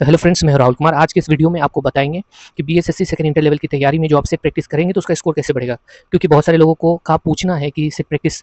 तो hello friends, मैं हूं राहुल कुमार। आज के इस वीडियो में आपको बताएंगे कि बीएसएससी सेकंड इंटर लेवल की तैयारी में जो आप सेट प्रैक्टिस करेंगे तो उसका स्कोर कैसे बढ़ेगा। क्योंकि बहुत सारे लोगों को का पूछना है कि सेट प्रैक्टिस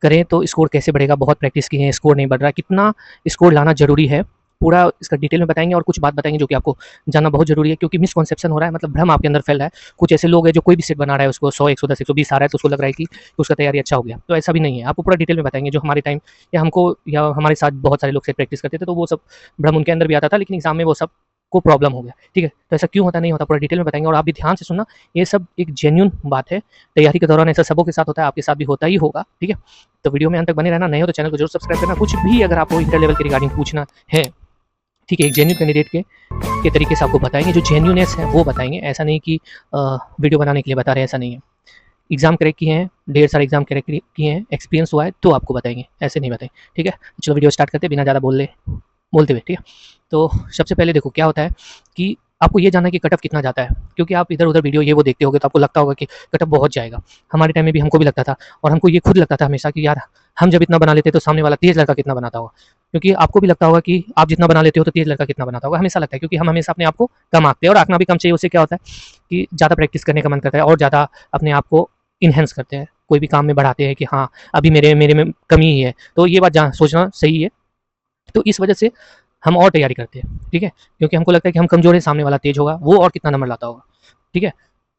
करें तो स्कोर कैसे बढ़ेगा, बहुत प्रैक्टिस की है स्कोर नहीं बढ़ रहा, कितना स्कोर लाना जरूरी है, पूरा इसका डिटेल में बताएंगे और कुछ बात बताएंगे जो कि आपको जानना बहुत जरूरी है। क्योंकि मिसकॉन्सेप्शन हो रहा है, मतलब भ्रम आपके अंदर फैल रहा है। कुछ ऐसे लोग हैं जो कोई भी सेट बना रहा है उसको 100 110 120 आ रहा है तो उसको लग रहा है कि उसका तैयारी अच्छा हो गया। तो ऐसा भी नहीं है, आपको पूरा डिटेल में बताएंगे। जो हमारे टाइम या हमको या हमारे साथ बहुत सारे लोग सेट प्रैक्टिस करते थे तो वो सब भ्रम उनके अंदर भी आता था, लेकिन एग्जाम में वो सब को प्रॉब्लम हो गया। ठीक है, तो ऐसा क्यों होता नहीं होता पूरा डिटेल में बताएंगे और आप भी ध्यान से सुनना। ये सब एक जेन्युइन बात है, तैयारी के दौरान ऐसा सबों के साथ होता है, आपके साथ भी होता ही होगा। ठीक है, तो वीडियो में अंत तक बने रहना। नए हो तो चैनल को जरूर सब्सक्राइब करना। कुछ भी अगर आपको इंटर लेवल के रिगार्डिंग पूछना है, ठीक है, एक जेन्युइन कैंडिडेट के तरीके से आपको बताएंगे, जो जेन्युइननेस है वो बताएंगे। ऐसा नहीं कि वीडियो बनाने के लिए बता रहे हैं, ऐसा नहीं है। एग्जाम क्रैक किए हैं, ढेर सारे एग्जाम क्रैक किए हैं, एक्सपीरियंस हुआ है तो आपको बताएंगे, ऐसे नहीं बताएंगे। ठीक है, चलो वीडियो स्टार्ट करते बिना ज़्यादा बोलते हुए। ठीक है, तो सबसे पहले देखो क्या होता है कि आपको ये जानना है कि कट ऑफ कितना जाता है। क्योंकि आप इधर उधर वीडियो ये वो देखते होगे तो आपको लगता होगा कि कट ऑफ बहुत जाएगा। हमारे टाइम में भी हमको भी लगता था, और हमको ये खुद लगता था हमेशा कि यार हम जब इतना बना लेते तो सामने वाला तेज लड़का कितना बनाता होगा। क्योंकि आपको भी लगता होगा कि आप जितना बना लेते हो तो तेज लड़का कितना बनाता होगा, हमेशा लगता है। क्योंकि हम हमेशा अपने आप को कम आंकते हैं, और आंकना भी कम चाहिए। उससे क्या होता है कि ज़्यादा प्रैक्टिस करने का मन करता है और ज़्यादा अपने आप को इन्हेंस करते हैं, कोई भी काम में बढ़ाते हैं कि हाँ अभी मेरे मेरे में कमी ही है। तो ये बात सोचना सही है। तो इस वजह से हम और तैयारी करते हैं। ठीक है, क्योंकि हमको लगता है कि हम कमजोर हैं, सामने वाला तेज होगा, वो और कितना नंबर लाता होगा। ठीक है,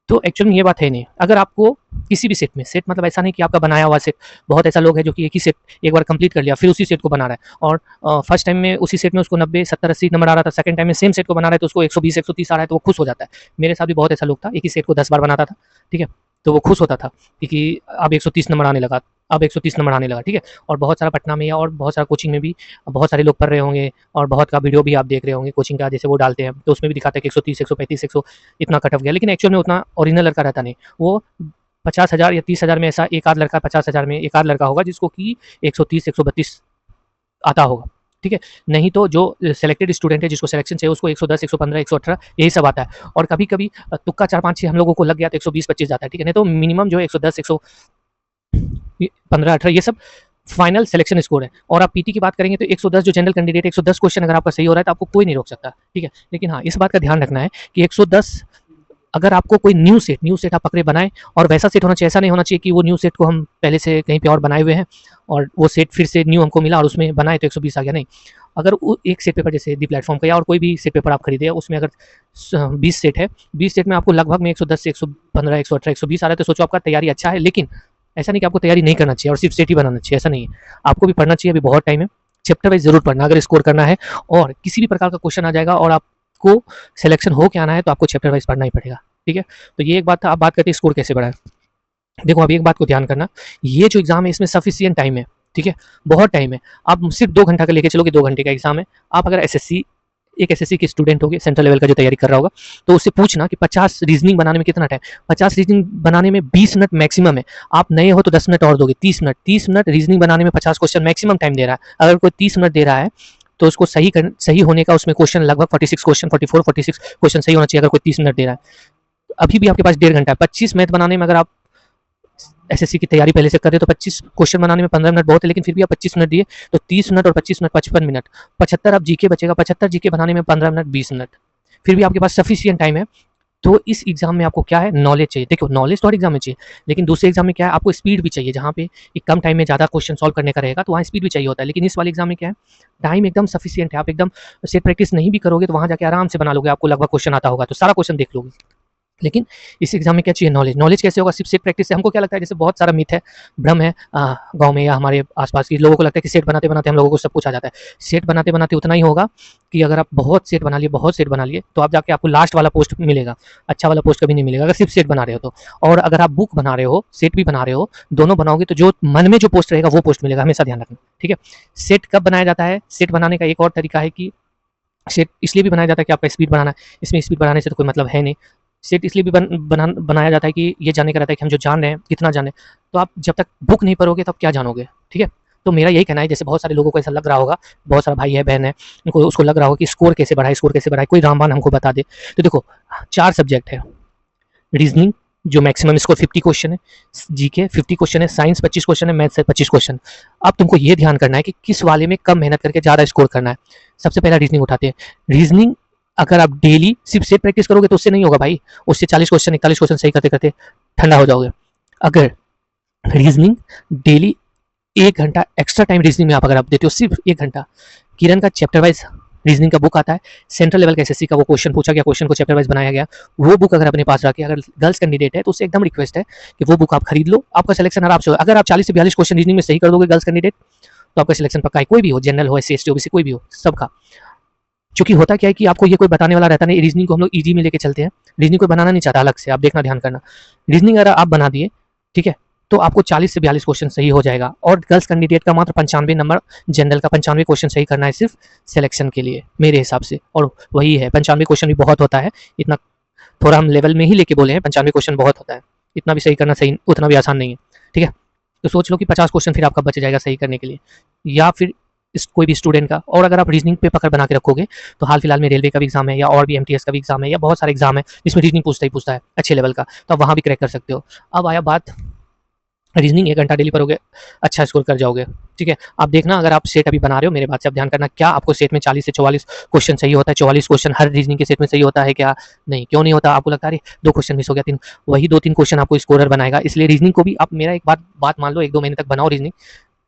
तो एक्चुअल में ये बात है नहीं। अगर आपको किसी भी सेट में, सेट मतलब ऐसा नहीं कि आपका बनाया हुआ सेट, बहुत ऐसा लोग है जो कि एक ही सेट एक बार कंप्लीट कर लिया फिर उसी सेट को बना रहा है, और फर्स्ट टाइम में उसी सेट में उसको 90 70 80 नंबर आ रहा था, सेकंड टाइम में सेम सेट को बना रहा है तो उसको 120 130 आ रहा है तो वो खुश हो जाता है। मेरे साथ भी बहुत ऐसा लोग था, एक ही सेट को 10 बार बनाता था। ठीक है, तो वो खुश होता था कि अब 130 नंबर आने लगा, अब 130 नंबर आने लगा। ठीक है, और बहुत सारा पटना में या और बहुत सारा कोचिंग में भी बहुत सारे लोग पढ़ रहे होंगे, और बहुत का वीडियो भी आप देख रहे होंगे कोचिंग का, जैसे वो डालते हैं तो उसमें भी दिखाते हैं कि 130 135 100 इतना कट ऑफ गया। लेकिन एक्चुअल में उतना ओरिजिनल लड़का रहता नहीं। वो 50,000 या 30,000 में ऐसा एक आध लड़का, 50,000 में एक आध लड़का होगा जिसको कि 130 132 आता होगा। ठीक है, नहीं तो जो सेलेक्टेड स्टूडेंट है जिसको सिलेक्शन चाहिए उसको 110 115 118 यही सब आता है। और कभी कभी तुक्का 4 5 6 हम लोगों को लग गया तो 120 25 जाता है। ठीक है, नहीं तो मिनिमम जो 110 115 18 ये सब फाइनल सिलेक्शन स्कोर है। और आप पीटी की बात करेंगे तो 110 जो जनरल कैंडिडेट 110 क्वेश्चन अगर आपका सही हो रहा है तो आपको कोई नहीं रोक सकता। ठीक है, लेकिन हाँ इस बात का ध्यान रखना है कि 110 अगर आपको कोई न्यू सेट आप पकड़े बनाए, और वैसा सेट होना चाहिए, ऐसा नहीं होना चाहिए कि वो न्यू सेट को हम पहले से कहीं पे और बनाए हुए हैं और वो सेट फिर से न्यू हमको मिला और उसमें बनाए तो 120 आ गया। नहीं, अगर एक सेट पेपर जैसे दी प्लेटफॉर्म का या और कोई भी सेट पेपर आप खरीदे उसमें अगर 20 सेट है, 20 सेट में आपको लगभग में 110 से 115 118 120 आ रहा है तो सोचो आपका तैयारी अच्छा है। लेकिन ऐसा नहीं कि आपको तैयारी नहीं करना चाहिए और सिर्फ सेट ही बनाना चाहिए, ऐसा नहीं है। आपको भी पढ़ना चाहिए, अभी बहुत टाइम है। चैप्टर वाइज जरूर पढ़ना अगर स्कोर करना है, और किसी भी प्रकार का क्वेश्चन आ जाएगा और आपको सिलेक्शन हो के आना है तो आपको चैप्टर वाइज पढ़ना ही पड़ेगा। ठीक है, तो ये एक बात था। आप बात करते हैं स्कोर कैसे बढ़ाए। देखो अभी एक बात को ध्यान करना, ये जो एग्जाम है इसमें सफिशिएंट टाइम है। ठीक है, बहुत टाइम है। आप सिर्फ 2 घंटा का लेके चलो कि 2 घंटे का एग्जाम है। आप अगर एक एसएससी के स्टूडेंट होगे, सेंट्रल लेवल का जो तैयारी कर रहा होगा, तो उससे पूछना कि 50 रीजनिंग बनाने में कितना टाइम। 50 रीजनिंग बनाने में 20 मिनट मैक्सिमम है। आप नए हो तो 10 मिनट और दोगे, 30 मिनट रीजनिंग बनाने में 50 क्वेश्चन मैक्सिमम टाइम दे रहा है। अगर कोई 30 मिनट दे रहा है तो उसको सही होने का उसमें क्वेश्चन लगभग 46 क्वेश्चन 44 46 क्वेश्चन सही होना चाहिए अगर कोई 30 मिनट दे रहा है। अभी भी आपके पास 1.5 घंटा है। 25 मैथ बनाने में अगर आप एसएससी की तैयारी पहले से कर रहे हो तो 25 क्वेश्चन बनाने में 15 मिनट बहुत है, लेकिन फिर भी आप 25 मिनट दिए तो 30 मिनट और 25 मिनट 55 मिनट, 75 आप जीके बचेगा। 75 जीके बनाने में 15 मिनट 20 मिनट, फिर भी आपके पास सफिशिएंट टाइम है। तो इस एग्जाम में आपको क्या है, नॉलेज चाहिए। देखो नॉलेज तो हर एग्जाम में चाहिए, लेकिन दूसरे एग्जाम में क्या है, आपको स्पीड भी चाहिए। जहाँ पे एक कम टाइम में ज़्यादा क्वेश्चन सॉल्व करने का रहेगा तो वहाँ स्पीड भी चाहिए होता है। लेकिन इस वाले एग्जाम में क्या है, टाइम एकदम सफिशिएंट है। आप एकदम सेट प्रैक्टिस नहीं भी करोगे तो वहाँ जाके आराम से बना लोगे, आपको लगभग क्वेश्चन आता होगा तो सारा क्वेश्चन देख लोगे। लेकिन इस एग्जाम में क्या चाहिए, नॉलेज। नॉलेज कैसे होगा, सिर्फ सेट प्रैक्टिस से। हमको क्या लगता है, जैसे बहुत सारा मिथ है, भ्रम है गांव में या हमारे आसपास के लोगों को लगता है कि सेट बनाते बनाते हम लोगों को सब कुछ आ जाता है। सेट बनाते बनाते उतना ही होगा कि अगर आप बहुत सेट बना लिए तो आप जाके आपको लास्ट वाला पोस्ट मिलेगा, अच्छा वाला पोस्ट कभी नहीं मिलेगा अगर सिर्फ सेट बना रहे हो तो। और अगर आप बुक बना रहे हो, सेट भी बना रहे हो, दोनों बनाओगे तो जो मन में जो पोस्ट रहेगा वो पोस्ट मिलेगा, हमेशा ध्यान रखना। ठीक है, सेट कब बनाया जाता है, सेट बनाने का एक और तरीका है कि सेट इसलिए भी बनाया जाता है कि आपका स्पीड बनाना है। इसमें स्पीड बनाने से तो कोई मतलब है नहीं। सेट इसलिए भी बनाया जाता है कि ये जानने का रहता है कि हम जो जान रहे हैं कितना जाने। तो आप जब तक बुक नहीं पढ़ोगे तब क्या जानोगे। ठीक है, तो मेरा यही कहना है, जैसे बहुत सारे लोगों को ऐसा लग रहा होगा, बहुत सारा भाई है बहन है उनको उसको लग रहा होगा कि स्कोर कैसे बढ़ाए, कोई रामबाण हमको बता दे। तो देखो 4 सब्जेक्ट है, रीजनिंग जो मैक्सिमम स्कोर 50 क्वेश्चन है, जीके 50 क्वेश्चन है, साइंस 25 क्वेश्चन है, मैथ से 25 क्वेश्चन। अब तुमको ये ध्यान करना है कि किस वाले में कम मेहनत करके ज़्यादा स्कोर करना है। सबसे पहला रीजनिंग उठाते हैं। रीजनिंग अगर आप डेली सिर्फ सेट प्रैक्टिस करोगे तो उससे नहीं होगा भाई, उससे 40 क्वेश्चन 41 क्वेश्चन सही करते करते ठंडा हो जाओगे। अगर रीजनिंग डेली 1 घंटा एक्स्ट्रा टाइम रीजनिंग में आप अगर आप देते हो, सिर्फ 1 घंटा, किरण का चैप्टर वाइज रीजनिंग का बुक आता है, सेंट्रल लेवल का एसएससी का वो क्वेश्चन पूछा गया, क्वेश्चन को चैप्टर वाइज बनाया गया, वो बुक अगर अपने पास रखे, अगर गर्ल्स कैंडिडेट है तो उससे एकदम रिक्वेस्ट है कि वो बुक आप खरीद लो, आपका सिलेक्शन आराम से होगा। अगर आप 40 से 42 क्वेश्चन रीजनिंग में सही कर दोगे गर्ल्स कैंडिडेट, तो आपका सिलेक्शन पक्का है, कोई भी हो, जनरल हो, एससी एसटी ओबीसी कोई भी हो, सबका। क्योंकि होता क्या है कि आपको ये कोई बताने वाला रहता नहीं, रीजनिंग को हम लोग ईजी में लेके चलते हैं, रीजनिंग को बनाना नहीं चाहता अलग से, आप देखना ध्यान करना, रीजनिंग अगर आप बना दिए, ठीक है, तो आपको 40 से 42 क्वेश्चन सही हो जाएगा। और गर्ल्स कैंडिडेट का मात्र 95 नंबर, जनरल का 95 क्वेश्चन सही करना है सिर्फ सिलेक्शन के लिए मेरे हिसाब से, और वही है। 95 क्वेश्चन भी बहुत होता है, इतना थोड़ा हम लेवल में ही लेके बोले हैं, 95 क्वेश्चन बहुत होता है, इतना भी सही करना सही उतना भी आसान नहीं है, ठीक है। तो सोच लो कि 50 क्वेश्चन फिर आपका बच जाएगा सही करने के लिए, या फिर इस कोई भी स्टूडेंट का। और अगर आप रीजनिंग पे पकड़ बना के रखोगे तो हाल फिलहाल में रेलवे का भी एग्जाम है, या और भी एमटीएस का भी एग्जाम है, या बहुत सारे एग्जाम है जिसमें रीजनिंग पूछता ही पूछता है अच्छे लेवल का, तो आप वहाँ भी क्रैक कर सकते हो। अब आया बात रीजनिंग, 1 घंटा डेली पढ़ोगे, अच्छा स्कोर कर जाओगे, ठीक है। आप देखना, अगर आप सेट अभी बना रहे हो, मेरे बात से आप ध्यान करना, क्या आपको सेट में 40 से 44 क्वेश्चन सही होता है? 44 क्वेश्चन हर रीजनिंग के सेट में सही होता है क्या? नहीं, क्यों नहीं होता? आपको लगता है 2 क्वेश्चन मिस हो गया, 3, वही 2-3 क्वेश्चन आपको स्कोरर बनाएगा। इसलिए रीजनिंग को भी आप, मेरा एक बात मान लो, 1-2 महीने तक बनाओ रीजनिंग,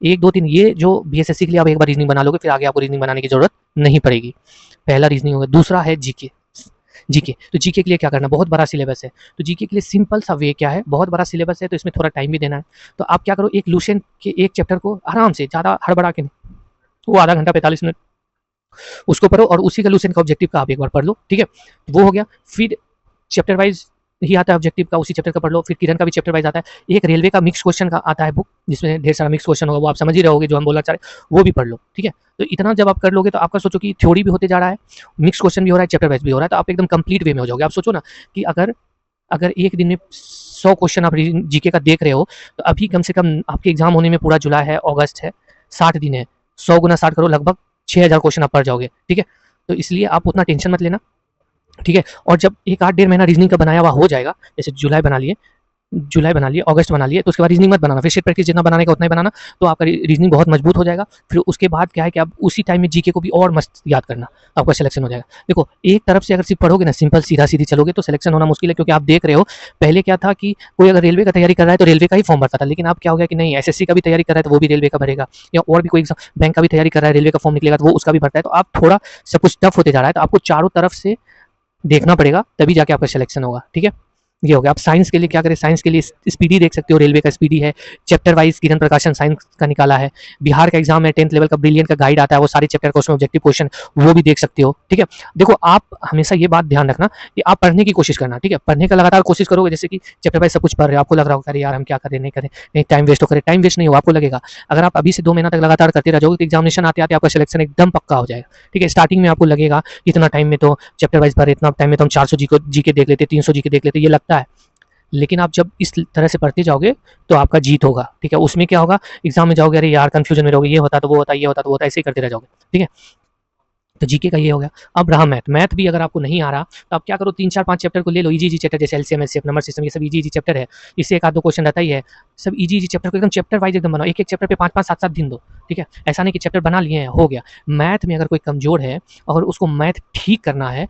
1-2-3 ये जो बीएसएससी के लिए आप एक बार रीजनिंग बना लोगे, फिर आगे आपको रीजनिंग बनाने की जरूरत नहीं पड़ेगी। पहला रीजनिंग होगा। दूसरा है जीके। जीके, तो जीके के लिए क्या करना, बहुत बड़ा सिलेबस है, तो जीके के लिए सिंपल सा वे क्या है, बहुत बड़ा सिलेबस है तो इसमें थोड़ा टाइम भी देना है। तो आप क्या करो, एक लुसेंट के एक चैप्टर को आराम से, ज़्यादा हड़बड़ा के नहीं, वो आधा घंटा 45 मिनट उसको पढ़ो, और उसी का लुसेंट का ऑब्जेक्टिव का आप एक बार पढ़ लो, ठीक है, वो हो गया। फिर चैप्टर वाइज ही आता है ऑब्जेक्टिव का, उसी चैप्टर का पढ़ लो। फिर किरण का भी चैप्टर वाइज आता है। एक रेलवे का मिक्स क्वेश्चन का आता है बुक, जिसमें ढेर सारा मिक्स क्वेश्चन होगा, वो आप समझ ही रहोगे जो हम बोलना चाह रहे हैं, वो भी पढ़ लो, ठीक है। तो इतना जब आप कर लोगे तो आपका सोचो कि थ्योरी भी होते जा रहा है, मिक्स क्वेश्चन भी हो रहा है, चैप्टर वाइज भी हो रहा है, तो आप एकदम कंप्लीट वे में हो जाओगे। आप सोचो ना कि अगर अगर एक दिन में 100 क्वेश्चन आप जीके का देख रहे हो, तो अभी कम से कम आपके एग्जाम होने में पूरा जुलाई है, अगस्त है, 60 दिन है, 100 गुना 60 करो, लगभग 6000 क्वेश्चन आप पढ़ जाओगे, ठीक है। तो इसलिए आप उतना टेंशन मत लेना, ठीक है। और जब 1-8 महीना रीजनिंग का बनाया हुआ हो जाएगा, जैसे जुलाई बना लिए, अगस्त बना लिए, तो उसके बाद रीजनिंग मत बनाना, फिर सेट प्रैक्टिस जितना बनाने का उतना ही बनाना, तो आपका रीजनिंग बहुत मजबूत हो जाएगा। फिर उसके बाद क्या है कि आप उसी टाइम में जीके को भी और मस्त याद करना, आपका सिलेक्शन हो जाएगा। देखो, एक तरफ से अगर सिर्फ पढ़ोगे ना, सिंपल सीधा सीधी चलोगे, तो सिलेक्शन होना मुश्किल है, क्योंकि आप देख रहे हो पहले क्या था कि कोई अगर रेलवे का तैयारी कर रहा है तो रेलवे का ही फॉर्म भरता था, लेकिन अब क्या हो गया कि नहीं, एसएससी का भी तैयारी कर रहा है तो वो भी रेलवे का भरेगा, या और भी कोई बैंक का भी तैयारी कर रहा है, रेलवे का फॉर्म निकलेगा तो वो उसका भी भरता है। तो आप थोड़ा सब कुछ टफ होते जा रहा है, तो आपको चारों तरफ से देखना पड़ेगा, तभी जाके आपका सिलेक्शन होगा, ठीक है। ये हो गया। आप साइंस के लिए क्या करें, साइंस के लिए स्पीडी देख सकते हो, रेलवे का स्पीडी है, चैप्टर वाइज किरण प्रकाशन साइंस का निकाला है, बिहार का एग्जाम है 10th लेवल का ब्रिलियंट का गाइड आता है, वो सारे चैप्टर का उसमें ऑब्जेक्टिव क्वेश्चन वो भी देख सकते हो, ठीक है। देखो, आप हमेशा ये बात ध्यान रखना कि आप पढ़ने की कोशिश करना, ठीक है, पढ़ने का लगातार कोशिश करोगे, जैसे कि चैप्टर वाइज सब कुछ पढ़ रहे हो, आपको लग रहा होगा यार हम क्या करें, नहीं करें, नहीं टाइम वेस्ट हो करे, टाइम वेस्ट नहीं हो, आपको लगेगा अगर आप अभी से 2 महीना तक लगातार करते रह जाओगे तो एग्जामिनेशन आते आते आपका सिलेक्शन एकदम पक्का हो जाएगा, ठीक है। स्टार्टिंग में आपको लगेगा इतना टाइम में तो चैप्टर वाइज भर, इतना टाइम में तो हम 400 जीके देख लेते, 300 जीके देख लेते, ये लगता है, लेकिन आप जब इस तरह से पढ़ते जाओगे तो आपका जीत होगा, ठीक है। उसमें क्या होगा, एग्जाम में जाओगे, अरे यार कंफ्यूजन में रहोगे, ये होता तो वो होता, ये होता तो वो होता, ऐसे ही करते रह जाओगे, ठीक है। तो जीके का ये हो गया। अब रहा मैथ भी अगर आपको नहीं आ रहा तो आप क्या करो, 3-4-5 चैप्टर को ले लो, इजी चैप्टर, जैसे एलसीएम एचसीएफ नंबर सिस्टम, ये सब इजी चैप्टर है, इससे 1-2 क्वेश्चन रहता ही है, सब इजी चैप्टर को एकदम चैप्टर वाइज एकदम बनाओ, एक चैप्टर पे 5-5 7-7 दिन दो, ठीक है। ऐसा नहीं कि चैप्टर बना लिए हैं हो गया। मैथ में अगर कोई कमजोर है और उसको मैथ ठीक करना है,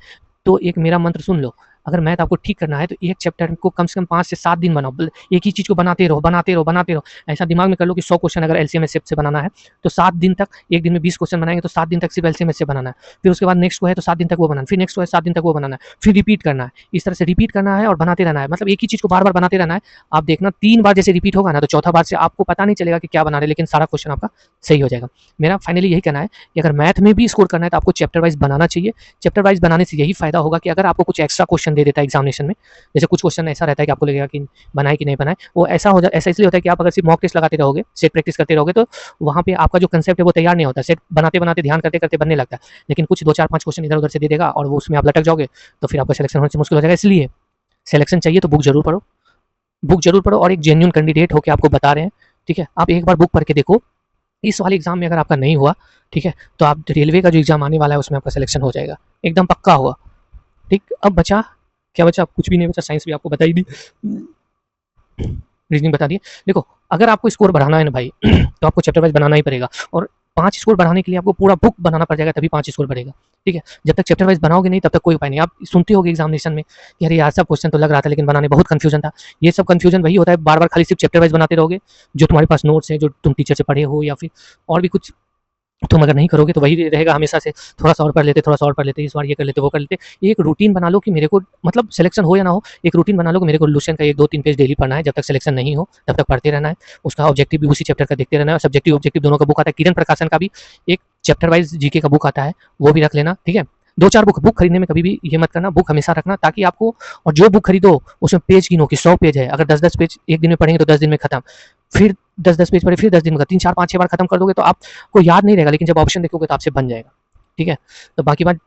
तो एक मेरा मंत्र सुन लो, अगर मैथ आपको ठीक करना है तो एक चैप्टर को कम से कम 5 से 7 दिन बनाओ, एक ही चीज़ को बनाते रहो बनाते रहो बनाते रहो। ऐसा दिमाग में कर लो कि 100 क्वेश्चन अगर एलसीएम एचसीएफ से बनाना है तो 7 दिन तक, एक दिन में 20 क्वेश्चन बनाएंगे तो 7 दिन तक सिर्फ एलसीएम एचसीएफ बनाना है, फिर उसके बाद नेक्स्ट को है तो 7 दिन तक वो बनाना है, फिर नेक्स्ट को है 7 दिन तक वो बनाना है, फिर रिपीट करना है, इस तरह से रिपीट करना है और बनाते रहना है, मतलब एक ही चीज़ को बार बार बनाते रहना है। आप देखना 3 बार जैसे रिपीट होगा ना, तो चौथा बार से आपको पता नहीं चलेगा कि क्या बना रहे, लेकिन सारा क्वेश्चन आपका सही हो जाएगा। मेरा फाइनली यही कहना है कि अगर मैथ में भी स्कोर करना है तो आपको चैप्टर वाइज बनाना चाहिए। चैप्टर वाइज बनाने से यही फायदा होगा कि अगर आपको कुछ एक्स्ट्रा क्वेश्चन दे देता है एग्जामिनेशन में, जैसे कुछ क्वेश्चन ऐसा रहता है कि आपको लगेगा कि बनाए कि नहीं बनाए, वो ऐसा इसलिए होता है कि आप अगर सिर्फ मॉक टेस्ट लगाते रहोगे, सेट प्रैक्टिस करते रहोगे, तो वहाँ पे आपका जो कंसेप्ट है वो तैयार नहीं होता, सेट बनाते बनाते ध्यान करते करते बनने लगता है। लेकिन कुछ 2-4-5 क्वेश्चन इधर उधर से दे देगा और वो उसमें आप लटक जाओगे, तो फिर आपका सिलेक्शन होने से मुश्किल हो जाएगा। इसलिए सिलेक्शन चाहिए तो बुक जरूर पढ़ो, बुक जरूर पढ़ो, और एक जेन्युइन कैंडिडेट होकर आपको बता रहे हैं, ठीक है। आप एक बार बुक पढ़ के देखो, इस वाले एग्जाम में अगर आपका नहीं हुआ, ठीक है, तो आप रेलवे का जो एग्जाम आने वाला है उसमें आपका सिलेक्शन हो जाएगा, एकदम पक्का हुआ, ठीक। अब बचा क्या, बचा कुछ भी नहीं बचा, साइंस भी आपको बता ही दी, रीजनिंग बता दिए। देखो, अगर आपको स्कोर बढ़ाना है ना भाई तो आपको चैप्टर वाइज बनाना ही पड़ेगा, और 5 स्कोर बढ़ाने के लिए आपको पूरा बुक बनाना पड़ जाएगा, तभी 5 स्कोर बढ़ेगा, ठीक है। जब तक चैप्टर वाइज बनाओगे नहीं तब तक कोई उपाय नहीं। आप सुनते होगे एग्जामिनेशन में कि अरे यार सब क्वेश्चन तो लग रहा था लेकिन बनाने बहुत कंफ्यूजन था। ये सब कंफ्यूजन वही होता है, बार बार खाली सिर्फ चैप्टर वाइज बनाते रहोगे, जो तुम्हारे पास नोट्स है, जो तुम टीचर से पढ़े हो या फिर और भी कुछ तुम अगर नहीं करोगे तो वही रहेगा हमेशा से, थोड़ा सा और पढ़ लेते, थोड़ा सा और पढ़ लेते, इस बार ये कर लेते, वो कर लेते। एक रूटीन बना लो कि मेरे को मतलब सिलेक्शन हो या ना हो, एक रूटीन बना लो कि मेरे को लुसेंट का 1-2-3 पेज डेली पढ़ना है, जब तक सिलेक्शन नहीं हो तब तक पढ़ते रहना है। उसका ऑब्जेक्टिव भी उसी चैप्टर का देखते रहना है, सब्जेक्टिव ऑब्जेक्टिव दोनों का बुक आता है। किरण प्रकाशन का भी एक चैप्टर वाइज जीके का बुक आता है, वो भी रख लेना, ठीक है। 2-4 बुक खरीदने में कभी भी ये मत करना, बुक हमेशा रखना ताकि आपको, और जो बुक खरीदो उसमें पेज गिनो कि 100 पेज है, अगर 10-10 पेज एक दिन में पढ़ेंगे तो 10 दिन में खत्म, फिर 10-10 पेज पढ़े फिर 10 दिन में, 3-4-5-6 बार खत्म कर दोगे तो आपको याद नहीं रहेगा, लेकिन जब ऑप्शन देखोगे तो आपसे बन जाएगा, ठीक है। तो बाकी बात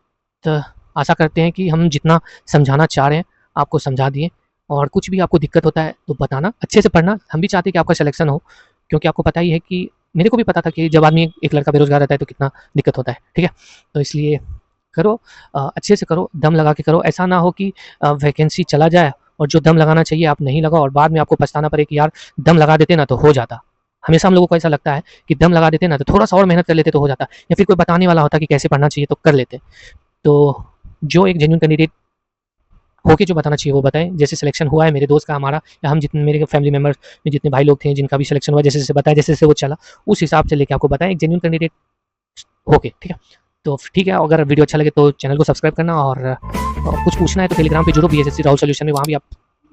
आशा करते हैं कि हम जितना समझाना चाह रहे हैं आपको समझा दिए, और कुछ भी आपको दिक्कत होता है तो बताना, अच्छे से पढ़ना। हम भी चाहते हैं कि आपका सिलेक्शन हो, क्योंकि आपको पता ही है कि मेरे को भी पता था कि जब आदमी एक लड़का बेरोजगार रहता है तो कितना दिक्कत होता है, ठीक है। तो इसलिए करो, अच्छे से करो, दम लगा के करो। ऐसा ना हो कि वैकेंसी चला जाए और जो दम लगाना चाहिए आप नहीं लगाओ और बाद में आपको पछताना पड़े कि यार दम लगा देते ना तो हो जाता। हमेशा हम लोगों को ऐसा लगता है कि दम लगा देते ना तो थोड़ा सा और मेहनत कर लेते तो हो जाता, या फिर कोई बताने वाला होता कि कैसे पढ़ना चाहिए तो कर लेते। तो जो एक जेन्युइन कैंडिडेट होके जो बताना चाहिए वो बताएं। जैसे सिलेक्शन हुआ है मेरे दोस्त का, हमारा, या हम जितने मेरे फैमिली मेम्बर्स में जितने भाई लोग थे जिनका भी सिलेक्शन हुआ, जैसे जैसे बताया, जैसे जैसे वो चला, उस हिसाब से लेके आपको बताएं एक जेन्युइन कैंडिडेट होके, ठीक है। तो ठीक है, अगर वीडियो अच्छा लगे तो चैनल को सब्सक्राइब करना, और कुछ पूछना है तो टेलीग्राम पे जुड़ो, BSSC राहुल सॉल्यूशन में, वहाँ भी आप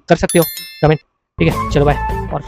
कर सकते हो कमेंट, ठीक है। चलो बाय। और